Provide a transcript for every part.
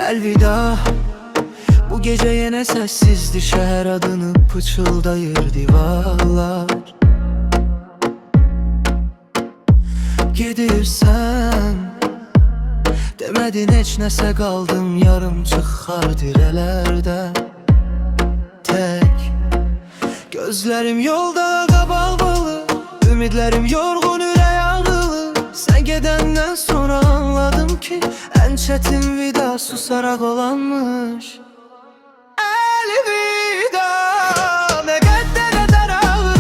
Elvida. Bu gece yine sessizdi, şehir adını pıçıldayır divarlar. Gedirsən, demedin heç nəsə, qaldım yarım çıxar dirələrdə. Tek gözlerim yolda qabalbalı, ümidlerim yorğun, ürək ağrılı. Sen gedenden sonra anladım ki en çetin vida susarak olanmış. Elvida. Ne kadar ağır,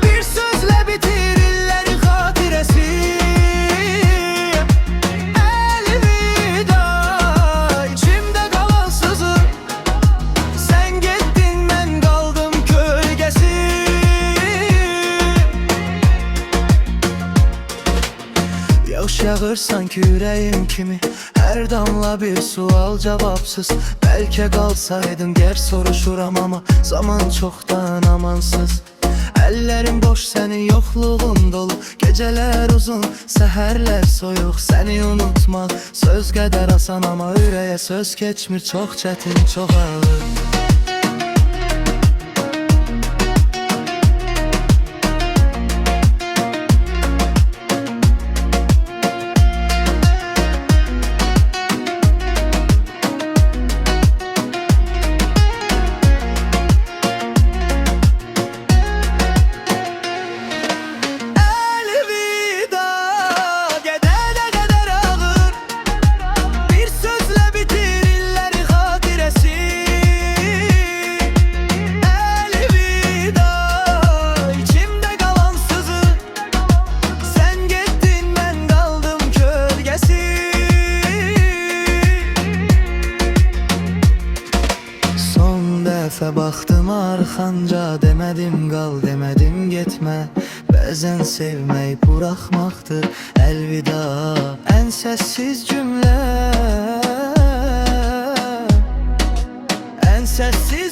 bir sözle bitirirler hatiresi. Elvida. İçimde kalan sızı, sen gittin ben kaldım kölgesi. Yağış yağır sanki yüreğim kimi, her damla bir sual cevapsız. Belki kalsaydım ger soruşuram ama zaman çoktan amansız. Ellerim boş, senin yokluğun dolu. Geceler uzun, seherler soyuq. Seni unutmak söz kadar asan ama yüreğe söz geçmir, çok çetin, çok ağır. Baktım arxanca, demedim qal, demedim getmə. Bəzən sevmək buraxmaqdır, elvida. En sessiz cümle, en sessiz